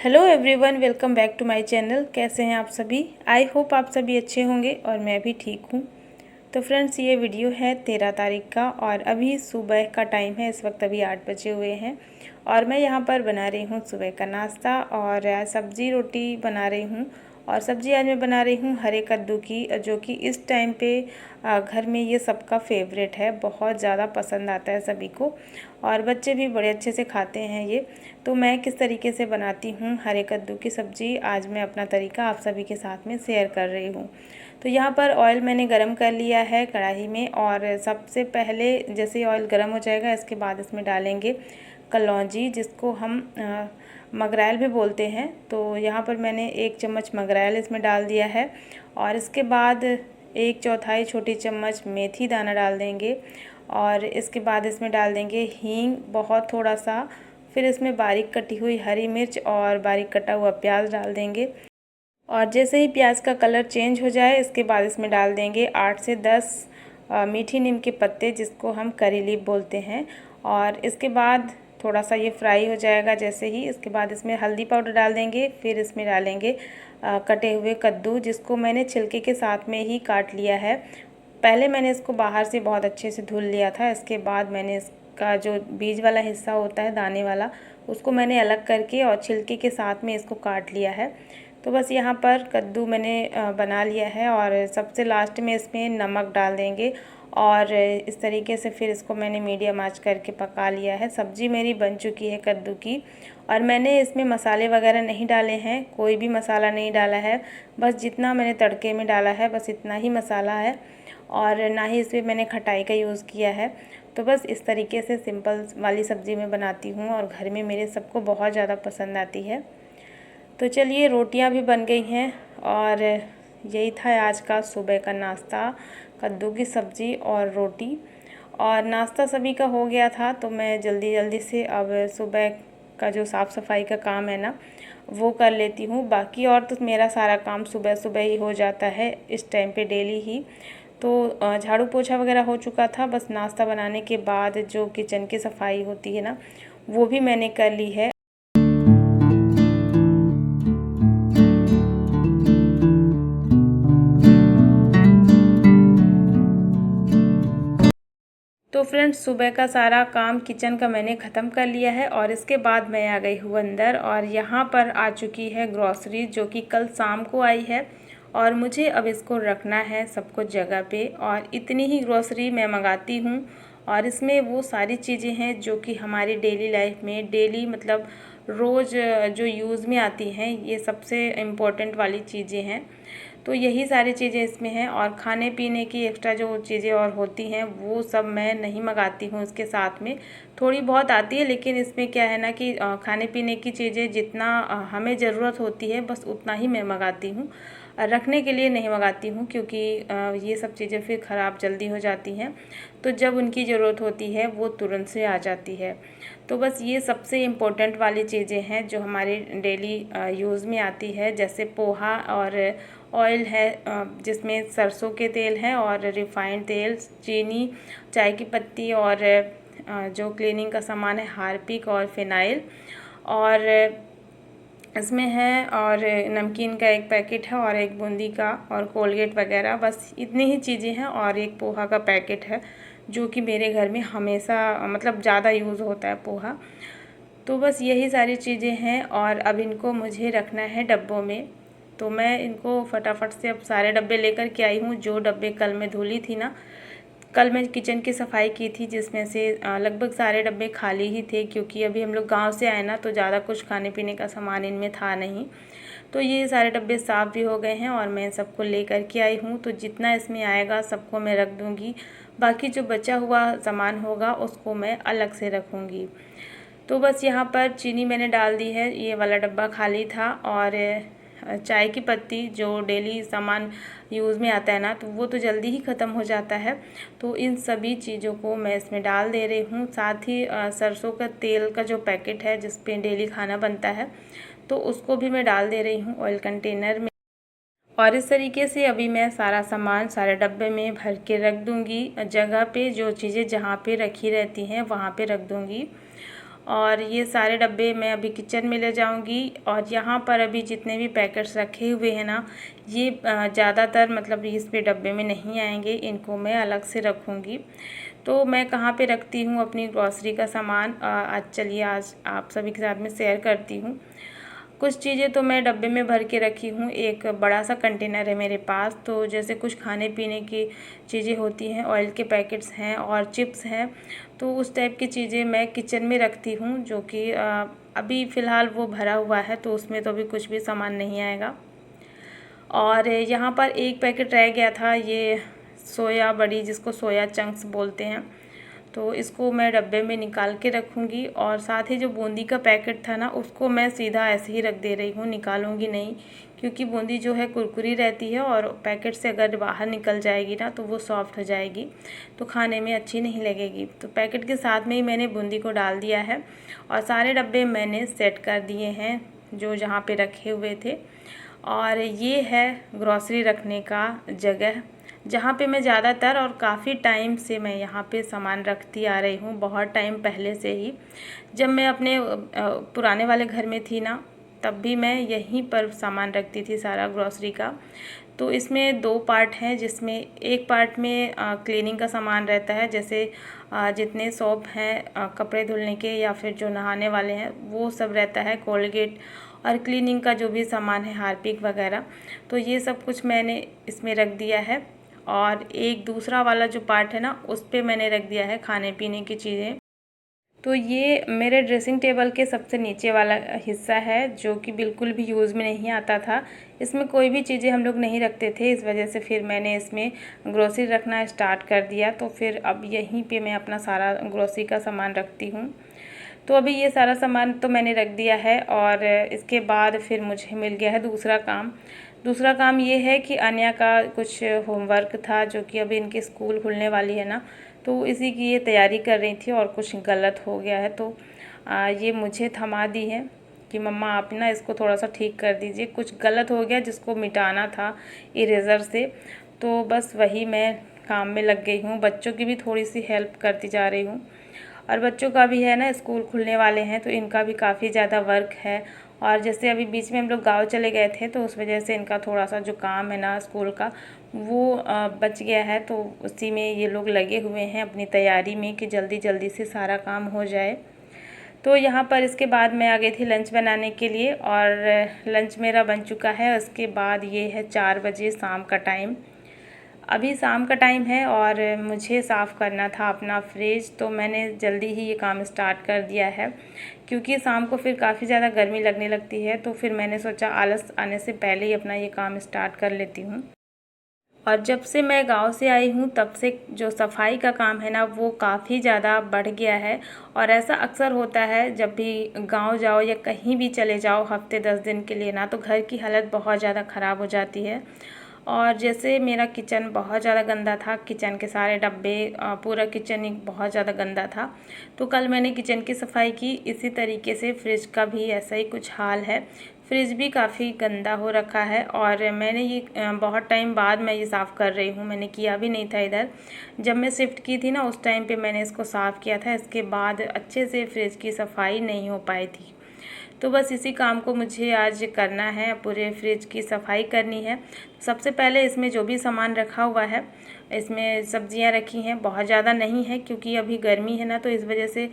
Hello everyone, welcome back to my channel. कैसे हैं आप सभी? आई होप आप सभी अच्छे होंगे और मैं भी ठीक हूँ। तो फ्रेंड्स, ये वीडियो है 13 तारीख का और अभी सुबह का टाइम है। इस वक्त अभी 8 बजे हुए हैं और मैं यहाँ पर बना रही हूँ सुबह का नाश्ता और सब्ज़ी रोटी बना रही हूँ। और सब्ज़ी आज मैं बना रही हूँ हरे कद्दू की, जो कि इस टाइम पे घर में ये सबका फेवरेट है। बहुत ज़्यादा पसंद आता है सभी को और बच्चे भी बड़े अच्छे से खाते हैं ये। तो मैं किस तरीके से बनाती हूँ हरे कद्दू की सब्ज़ी, आज मैं अपना तरीका आप सभी के साथ में शेयर कर रही हूँ। तो यहाँ पर ऑयल मैंने गरम कर लिया है कढ़ाई में और सबसे पहले जैसे ऑयल गरम हो जाएगा इसके बाद इसमें डालेंगे कलौंजी, जिसको हम मगरैल भी बोलते हैं। तो यहाँ पर मैंने 1 चम्मच मगरैल इसमें डाल दिया है और इसके बाद 1/4 छोटी चम्मच मेथी दाना डाल देंगे और इसके बाद इसमें डाल देंगे हींग, बहुत थोड़ा सा। फिर इसमें बारीक कटी हुई हरी मिर्च और बारीक कटा हुआ प्याज डाल देंगे और जैसे ही प्याज का कलर चेंज हो जाए इसके बाद इसमें डाल देंगे 8 से 10 मीठी नीम के पत्ते, जिसको हम करी लीफ बोलते हैं। और इसके बाद थोड़ा सा ये फ्राई हो जाएगा जैसे ही, इसके बाद इसमें हल्दी पाउडर डाल देंगे। फिर इसमें डालेंगे कटे हुए कद्दू, जिसको मैंने छिलके के साथ में ही काट लिया है। पहले मैंने इसको बाहर से बहुत अच्छे से धुल लिया था। इसके बाद मैंने इसका जो बीज वाला हिस्सा होता है, दाने वाला, उसको मैंने अलग करके और छिलके के साथ में इसको काट लिया है। तो बस यहाँ पर कद्दू मैंने बना लिया है और सबसे लास्ट में इसमें नमक डाल देंगे और इस तरीके से फिर इसको मैंने मीडियम आंच करके पका लिया है। सब्ज़ी मेरी बन चुकी है कद्दू की और मैंने इसमें मसाले वगैरह नहीं डाले हैं, कोई भी मसाला नहीं डाला है। बस जितना मैंने तड़के में डाला है बस इतना ही मसाला है और ना ही इसमें मैंने खटाई का यूज़ किया है। तो बस इस तरीके से सिंपल वाली सब्ज़ी मैं बनाती हूँ और घर में मेरे सबको बहुत ज़्यादा पसंद आती है। तो चलिए, रोटियां भी बन गई हैं और यही था आज का सुबह का नाश्ता, कद्दू की सब्ज़ी और रोटी। और नाश्ता सभी का हो गया था तो मैं जल्दी जल्दी से अब सुबह का जो साफ़ सफाई का काम है ना, वो कर लेती हूँ। बाकी और तो मेरा सारा काम सुबह सुबह ही हो जाता है इस टाइम पे डेली ही। तो झाड़ू पोछा वगैरह हो चुका था, बस नाश्ता बनाने के बाद जो किचन की सफाई होती है ना, वो भी मैंने कर ली है। तो फ्रेंड्स, सुबह का सारा काम किचन का मैंने ख़त्म कर लिया है और इसके बाद मैं आ गई हूँ अंदर और यहाँ पर आ चुकी है ग्रॉसरी, जो कि कल शाम को आई है और मुझे अब इसको रखना है सब कुछ जगह पे। और इतनी ही ग्रॉसरी मैं मंगाती हूँ और इसमें वो सारी चीज़ें हैं जो कि हमारी डेली लाइफ में, डेली मतलब रोज़ जो यूज़ में आती हैं, ये सबसे इम्पोर्टेंट वाली चीज़ें हैं। तो यही सारी चीज़ें इसमें हैं और खाने पीने की एक्स्ट्रा जो चीज़ें और होती हैं वो सब मैं नहीं मंगाती हूँ। इसके साथ में थोड़ी बहुत आती है, लेकिन इसमें क्या है ना कि खाने पीने की चीज़ें जितना हमें ज़रूरत होती है बस उतना ही मैं मंगाती हूँ। रखने के लिए नहीं मंगाती हूँ, क्योंकि ये सब चीज़ें फिर ख़राब जल्दी हो जाती हैं। तो जब उनकी ज़रूरत होती है वो तुरंत से आ जाती है। तो बस ये सबसे इम्पोर्टेंट वाली चीज़ें हैं जो हमारे डेली यूज़ में आती है, जैसे पोहा और ऑयल है जिसमें सरसों के तेल है और रिफाइंड तेल, चीनी, चाय की पत्ती और जो क्लीनिंग का सामान है हार्पिक और फिनाइल, और इसमें है और नमकीन का 1 पैकेट है और 1 बूंदी का और कोलगेट वगैरह। बस इतनी ही चीज़ें हैं और 1 पोहा का पैकेट है, जो कि मेरे घर में हमेशा मतलब ज़्यादा यूज़ होता है पोहा। तो बस यही सारी चीज़ें हैं और अब इनको मुझे रखना है डब्बों में। तो मैं इनको फटाफट से अब सारे डब्बे लेकर के आई हूँ। जो डब्बे कल मैं धुली थी ना, कल मैं किचन की सफाई की थी, जिसमें से लगभग सारे डब्बे खाली ही थे, क्योंकि अभी हम लोग गांव से आए ना, तो ज़्यादा कुछ खाने पीने का सामान इनमें था नहीं। तो ये सारे डब्बे साफ़ भी हो गए हैं और मैं सबको ले कर के आई हूँ। तो जितना इसमें आएगा सबको मैं रख दूँगी, बाकी जो बचा हुआ सामान होगा उसको मैं अलग से रखूँगी। तो बस यहाँ पर चीनी मैंने डाल दी है, ये वाला डब्बा खाली था। और चाय की पत्ती जो डेली सामान यूज़ में आता है ना, तो वो तो जल्दी ही ख़त्म हो जाता है। तो इन सभी चीज़ों को मैं इसमें डाल दे रही हूँ। साथ ही सरसों का तेल का जो पैकेट है जिस पे डेली खाना बनता है, तो उसको भी मैं डाल दे रही हूँ ऑयल कंटेनर में। और इस तरीके से अभी मैं सारा सामान सारे डब्बे में भर के रख दूँगी जगह पे, जो चीज़ें जहाँ पे रखी रहती हैं वहाँ पे रख दूँगी। और ये सारे डब्बे मैं अभी किचन में ले जाऊंगी। और यहाँ पर अभी जितने भी पैकेट्स रखे हुए हैं ना, ये ज़्यादातर मतलब इस पे डब्बे में नहीं आएंगे, इनको मैं अलग से रखूँगी। तो मैं कहाँ पे रखती हूँ अपनी ग्रॉसरी का सामान, आज चलिए आज आप सभी के साथ में शेयर करती हूँ। कुछ चीज़ें तो मैं डब्बे में भर के रखी हूँ, एक बड़ा सा कंटेनर है मेरे पास। तो जैसे कुछ खाने पीने की चीज़ें होती हैं, ऑयल के पैकेट्स हैं और चिप्स हैं, तो उस टाइप की चीज़ें मैं किचन में रखती हूँ, जो कि अभी फ़िलहाल वो भरा हुआ है, तो उसमें तो अभी कुछ भी सामान नहीं आएगा। और यहाँ पर एक पैकेट रह गया था, ये सोया बड़ी, जिसको सोया चंक्स बोलते हैं, तो इसको मैं डब्बे में निकाल के रखूँगी। और साथ ही जो बूंदी का पैकेट था ना, उसको मैं सीधा ऐसे ही रख दे रही हूँ, निकालूंगी नहीं, क्योंकि बूंदी जो है कुरकुरी रहती है और पैकेट से अगर बाहर निकल जाएगी ना तो वो सॉफ्ट हो जाएगी, तो खाने में अच्छी नहीं लगेगी। तो पैकेट के साथ में ही मैंने बूंदी को डाल दिया है और सारे डब्बे मैंने सेट कर दिए हैं जो जहाँ पे रखे हुए थे। और ये है ग्रॉसरी रखने का जगह, जहाँ पे मैं ज़्यादातर और काफ़ी टाइम से मैं यहाँ पे सामान रखती आ रही हूँ, बहुत टाइम पहले से ही। जब मैं अपने पुराने वाले घर में थी ना, तब भी मैं यहीं पर सामान रखती थी सारा ग्रॉसरी का। तो इसमें 2 पार्ट हैं, जिसमें एक पार्ट में क्लीनिंग का सामान रहता है, जैसे जितने सोप हैं कपड़े धुलने के या फिर जो नहाने वाले हैं वो सब रहता है, कोलगेट और क्लीनिंग का जो भी सामान है, हार्पिक वगैरह, तो ये सब कुछ मैंने इसमें रख दिया है। और एक दूसरा वाला जो पार्ट है ना, उस पे मैंने रख दिया है खाने पीने की चीज़ें। तो ये मेरे ड्रेसिंग टेबल के सबसे नीचे वाला हिस्सा है, जो कि बिल्कुल भी यूज़ में नहीं आता था। इसमें कोई भी चीज़ें हम लोग नहीं रखते थे, इस वजह से फिर मैंने इसमें ग्रोसरी रखना स्टार्ट कर दिया। तो फिर अब यहीं पे मैं अपना सारा ग्रोसरी का सामान रखती हूँ। तो अभी ये सारा सामान तो मैंने रख दिया है और इसके बाद फिर मुझे मिल गया है दूसरा काम। दूसरा काम ये है कि अन्या का कुछ होमवर्क था, जो कि अभी इनके स्कूल खुलने वाली है ना, तो इसी की ये तैयारी कर रही थी और कुछ गलत हो गया है। तो ये मुझे थमा दी है कि मम्मा आप ना इसको थोड़ा सा ठीक कर दीजिए, कुछ गलत हो गया जिसको मिटाना था इरेज़र से। तो बस वही मैं काम में लग गई हूँ, बच्चों की भी थोड़ी सी हेल्प करती जा रही हूँ। और बच्चों का भी है ना, स्कूल खुलने वाले हैं, तो इनका भी काफ़ी ज़्यादा वर्क है। और जैसे अभी बीच में हम लोग गांव चले गए थे, तो उस वजह से इनका थोड़ा सा जो काम है ना स्कूल का, वो बच गया है। तो उसी में ये लोग लगे हुए हैं अपनी तैयारी में कि जल्दी जल्दी से सारा काम हो जाए। तो यहाँ पर इसके बाद मैं आ गई थी लंच बनाने के लिए और लंच मेरा बन चुका है। उसके बाद ये है 4 बजे शाम का टाइम, अभी शाम का टाइम है और मुझे साफ़ करना था अपना फ्रिज, तो मैंने जल्दी ही ये काम स्टार्ट कर दिया है, क्योंकि शाम को फिर काफ़ी ज़्यादा गर्मी लगने लगती है। तो फिर मैंने सोचा आलस आने से पहले ही अपना ये काम स्टार्ट कर लेती हूँ। और जब से मैं गांव से आई हूँ तब से जो सफाई का काम है ना, वो काफ़ी ज़्यादा बढ़ गया है। और ऐसा अक्सर होता है जब भी गांव जाओ या कहीं भी चले जाओ हफ्ते 10 दिन के लिए ना, तो घर की हालत बहुत ज़्यादा ख़राब हो जाती है। और जैसे मेरा किचन बहुत ज़्यादा गंदा था, किचन के सारे डब्बे, पूरा किचन ही बहुत ज़्यादा गंदा था। तो कल मैंने किचन की सफाई की, इसी तरीके से फ्रिज का भी ऐसा ही कुछ हाल है। फ्रिज भी काफ़ी गंदा हो रखा है और मैंने ये बहुत टाइम बाद मैं ये साफ़ कर रही हूँ, मैंने किया भी नहीं था इधर। जब मैं शिफ्ट की थी ना, उस टाइम पे मैंने इसको साफ़ किया था, इसके बाद अच्छे से फ्रिज की सफाई नहीं हो पाई थी। तो बस इसी काम को मुझे आज करना है, पूरे फ्रिज की सफाई करनी है। सबसे पहले इसमें जो भी सामान रखा हुआ है, इसमें सब्जियां रखी हैं, बहुत ज़्यादा नहीं है क्योंकि अभी गर्मी है ना, तो इस वजह से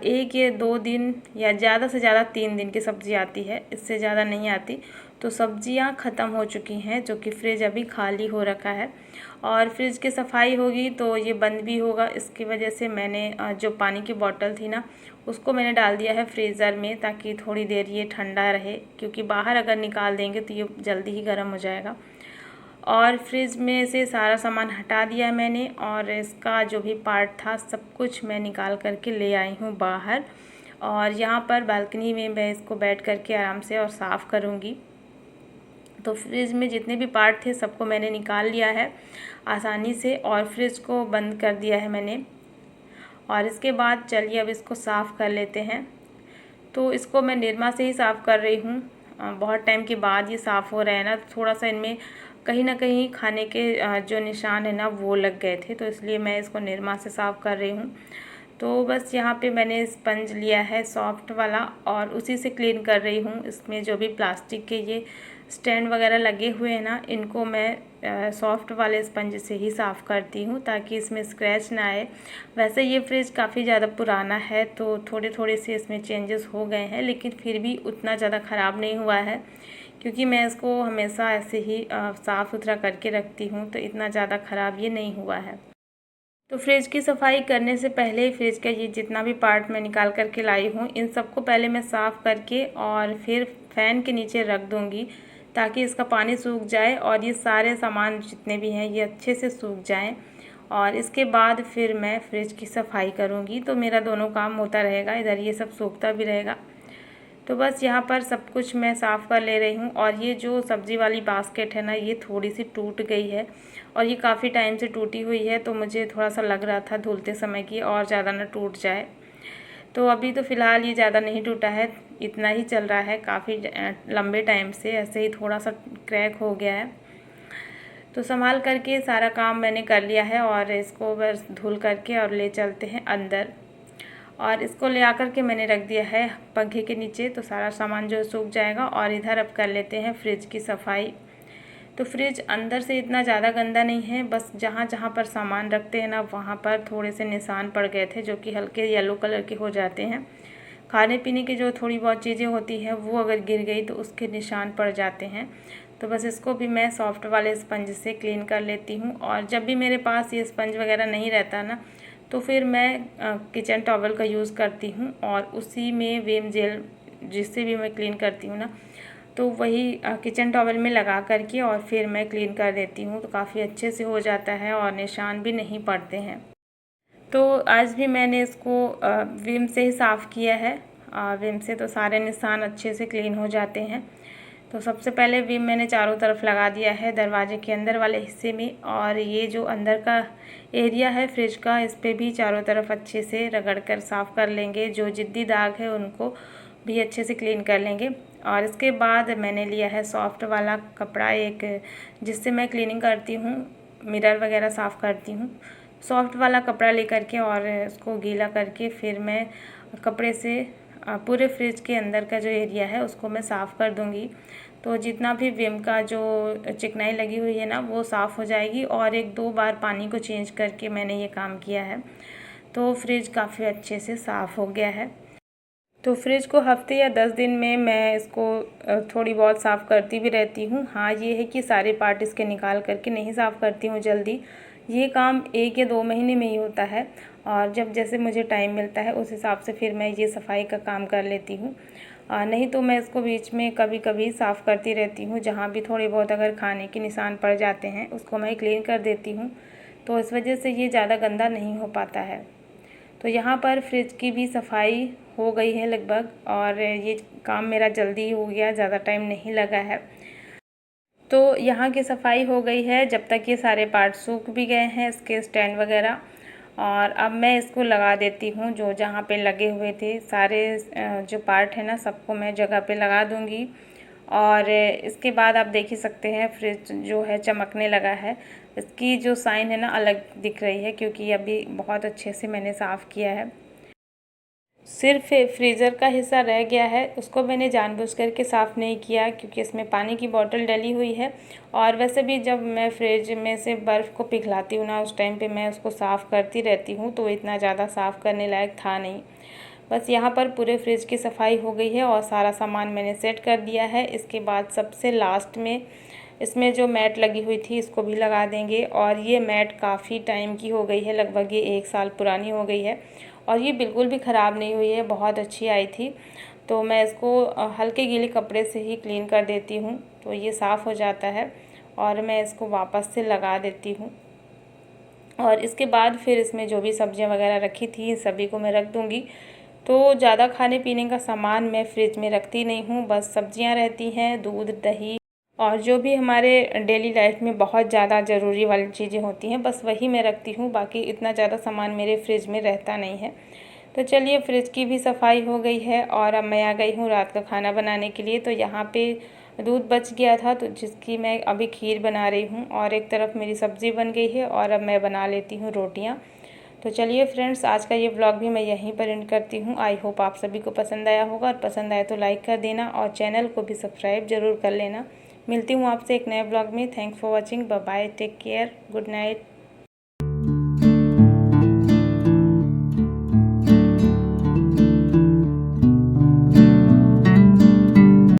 1 या 2 दिन या ज़्यादा से ज़्यादा 3 दिन की सब्ज़ी आती है, इससे ज़्यादा नहीं आती। तो सब्जियां ख़त्म हो चुकी हैं, जो कि फ्रिज अभी खाली हो रखा है। और फ्रिज की सफाई होगी तो ये बंद भी होगा। इसकी वजह से मैंने जो पानी की बोतल थी ना, उसको मैंने डाल दिया है फ्रीज़र में, ताकि थोड़ी देर ये ठंडा रहे, क्योंकि बाहर अगर निकाल देंगे तो ये जल्दी ही गर्म हो जाएगा। और फ्रिज में से सारा सामान हटा दिया है मैंने, और इसका जो भी पार्ट था सब कुछ मैं निकाल करके ले आई हूँ बाहर। और यहाँ पर बालकनी में मैं इसको बैठ करके आराम से और साफ़ करूँगी। तो फ्रिज में जितने भी पार्ट थे सबको मैंने निकाल लिया है आसानी से, और फ्रिज को बंद कर दिया है मैंने। और इसके बाद चलिए अब इसको साफ़ कर लेते हैं। तो इसको मैं निरमा से ही साफ़ कर रही हूँ, बहुत टाइम के बाद ये साफ़ हो रहा है ना, थोड़ा सा इनमें कहीं ना कहीं खाने के जो निशान है ना वो लग गए थे, तो इसलिए मैं इसको निरमा से साफ़ कर रही हूँ। तो बस यहाँ पे मैंने स्पंज लिया है सॉफ्ट वाला और उसी से क्लीन कर रही हूँ। इसमें जो भी प्लास्टिक के ये स्टैंड वगैरह लगे हुए हैं ना, इनको मैं सॉफ्ट वाले स्पंज से ही साफ़ करती हूँ ताकि इसमें स्क्रैच ना आए। वैसे ये फ्रिज काफ़ी ज़्यादा पुराना है तो थोड़े थोड़े से इसमें चेंजेस हो गए हैं, लेकिन फिर भी उतना ज़्यादा ख़राब नहीं हुआ है क्योंकि मैं इसको हमेशा ऐसे ही साफ़ सुथरा करके रखती हूँ, तो इतना ज़्यादा ख़राब ये नहीं हुआ है। तो फ्रिज की सफाई करने से पहले फ्रिज का ये जितना भी पार्ट मैं निकाल करके लाई हूँ, इन सबको पहले मैं साफ़ करके और फिर फ़ैन के नीचे रख दूँगी ताकि इसका पानी सूख जाए और ये सारे सामान जितने भी हैं ये अच्छे से सूख जाएं। और इसके बाद फिर मैं फ्रिज की सफाई करूँगी, तो मेरा दोनों काम होता रहेगा, इधर ये सब सूखता भी रहेगा। तो बस यहाँ पर सब कुछ मैं साफ़ कर ले रही हूँ। और ये जो सब्ज़ी वाली बास्केट है ना, ये थोड़ी सी टूट गई है और ये काफ़ी टाइम से टूटी हुई है, तो मुझे थोड़ा सा लग रहा था धुलते समय कि और ज़्यादा ना टूट जाए। तो अभी तो फ़िलहाल ये ज़्यादा नहीं टूटा है, इतना ही चल रहा है। काफ़ी लंबे टाइम से ऐसे ही थोड़ा सा क्रैक हो गया है। तो संभाल करके सारा काम मैंने कर लिया है और इसको बस धुल करके और ले चलते हैं अंदर। और इसको ले आकर के मैंने रख दिया है पंखे के नीचे, तो सारा सामान जो सूख जाएगा। और इधर अब कर लेते हैं फ्रिज की सफाई। तो फ्रिज अंदर से इतना ज़्यादा गंदा नहीं है, बस जहाँ जहाँ पर सामान रखते हैं ना, वहाँ पर थोड़े से निशान पड़ गए थे जो कि हल्के येलो कलर के हो जाते हैं। खाने पीने की जो थोड़ी बहुत चीज़ें होती हैं वो अगर गिर गई तो उसके निशान पड़ जाते हैं। तो बस इसको भी मैं सॉफ्ट वाले स्पंज से क्लीन कर लेती हूँ। और जब भी मेरे पास ये स्पंज वगैरह नहीं रहता ना, तो फिर मैं किचन टॉवल का यूज़ करती हूँ और उसी में विम जेल जिससे भी मैं क्लीन करती हूँ ना, तो वही किचन टॉवल में लगा करके और फिर मैं क्लीन कर देती हूँ, तो काफ़ी अच्छे से हो जाता है और निशान भी नहीं पड़ते हैं। तो आज भी मैंने इसको विम से ही साफ़ किया है। विम से तो सारे निशान अच्छे से क्लीन हो जाते हैं। तो सबसे पहले विम मैंने चारों तरफ लगा दिया है दरवाजे के अंदर वाले हिस्से में, और ये जो अंदर का एरिया है फ्रिज का, इस पे भी चारों तरफ अच्छे से रगड़ कर साफ़ कर लेंगे। जो जिद्दी दाग है उनको भी अच्छे से क्लीन कर लेंगे। और इसके बाद मैंने लिया है सॉफ्ट वाला कपड़ा एक, जिससे मैं क्लीनिंग करती हूँ, मिरर वगैरह साफ़ करती हूँ। सॉफ्ट वाला कपड़ा लेकर के और उसको गीला करके फिर मैं कपड़े से पूरे फ्रिज के अंदर का जो एरिया है उसको मैं साफ़ कर दूँगी। तो जितना भी विम का जो चिकनाई लगी हुई है ना, वो साफ़ हो जाएगी। और 1-2 बार पानी को चेंज करके मैंने ये काम किया है, तो फ्रिज काफ़ी अच्छे से साफ़ हो गया है। तो फ्रिज को हफ्ते या 10 दिन में मैं इसको थोड़ी बहुत साफ़ करती भी रहती हूँ। हाँ, ये है कि सारे पार्ट इसके निकाल करके नहीं साफ़ करती हूँ जल्दी। ये काम 1 या 2 महीने में ही होता है, और जब जैसे मुझे टाइम मिलता है उस हिसाब से फिर मैं ये सफाई का काम कर लेती हूँ। नहीं तो मैं इसको बीच में कभी कभी साफ़ करती रहती हूँ। जहाँ भी थोड़े बहुत अगर खाने के निशान पड़ जाते हैं उसको मैं क्लीन कर देती हूँ, तो इस वजह से ये ज़्यादा गंदा नहीं हो पाता है। तो यहाँ पर फ्रिज की भी सफाई हो गई है लगभग, और ये काम मेरा जल्दी हो गया, ज़्यादा टाइम नहीं लगा है। तो यहाँ की सफाई हो गई है जब तक ये सारे पार्ट सूख भी गए हैं, इसके स्टैंड वगैरह। और अब मैं इसको लगा देती हूँ, जो जहाँ पे लगे हुए थे सारे जो पार्ट है ना, सबको मैं जगह पे लगा दूँगी। और इसके बाद आप देख ही सकते हैं फ्रिज जो है चमकने लगा है। इसकी जो साइन है ना अलग दिख रही है, क्योंकि अभी बहुत अच्छे से मैंने साफ़ किया है। सिर्फ फ्रीज़र का हिस्सा रह गया है, उसको मैंने जानबूझ करके साफ़ नहीं किया क्योंकि इसमें पानी की बोतल डली हुई है। और वैसे भी जब मैं फ्रिज में से बर्फ़ को पिघलाती हूँ ना, उस टाइम पे मैं उसको साफ़ करती रहती हूँ, तो इतना ज़्यादा साफ़ करने लायक था नहीं। बस यहाँ पर पूरे फ्रिज की सफाई हो गई है और सारा सामान मैंने सेट कर दिया है। इसके बाद सबसे लास्ट में इसमें जो मैट लगी हुई थी इसको भी लगा देंगे। और ये मैट काफ़ी टाइम की हो गई है, लगभग ये 1 साल पुरानी हो गई है, और ये बिल्कुल भी ख़राब नहीं हुई है, बहुत अच्छी आई थी। तो मैं इसको हल्के गीले कपड़े से ही क्लीन कर देती हूँ, तो ये साफ़ हो जाता है। और मैं इसको वापस से लगा देती हूँ। और इसके बाद फिर इसमें जो भी सब्जियां वगैरह रखी थी सभी को मैं रख दूँगी। तो ज़्यादा खाने पीने का सामान मैं फ्रिज में रखती नहीं हूँ, बस सब्जियां रहती हैं, दूध, दही और जो भी हमारे डेली लाइफ में बहुत ज़्यादा ज़रूरी वाली चीज़ें होती हैं, बस वही मैं रखती हूँ। बाकी इतना ज़्यादा सामान मेरे फ्रिज में रहता नहीं है। तो चलिए, फ्रिज की भी सफाई हो गई है और अब मैं आ गई हूँ रात का खाना बनाने के लिए। तो यहाँ पे दूध बच गया था, तो जिसकी मैं अभी खीर बना रही हूँ, और एक तरफ मेरी सब्ज़ी बन गई है और अब मैं बना लेती हूँ रोटियाँ। तो चलिए फ्रेंड्स, आज का ये व्लॉग भी मैं यहीं पर एंड करती हूँ। आई होप आप सभी को पसंद आया होगा, और पसंद आया तो लाइक कर देना और चैनल को भी सब्सक्राइब ज़रूर कर लेना। मिलती हूँ आपसे एक नए व्लॉग में। Thanks for watching. Bye bye, take care, good night.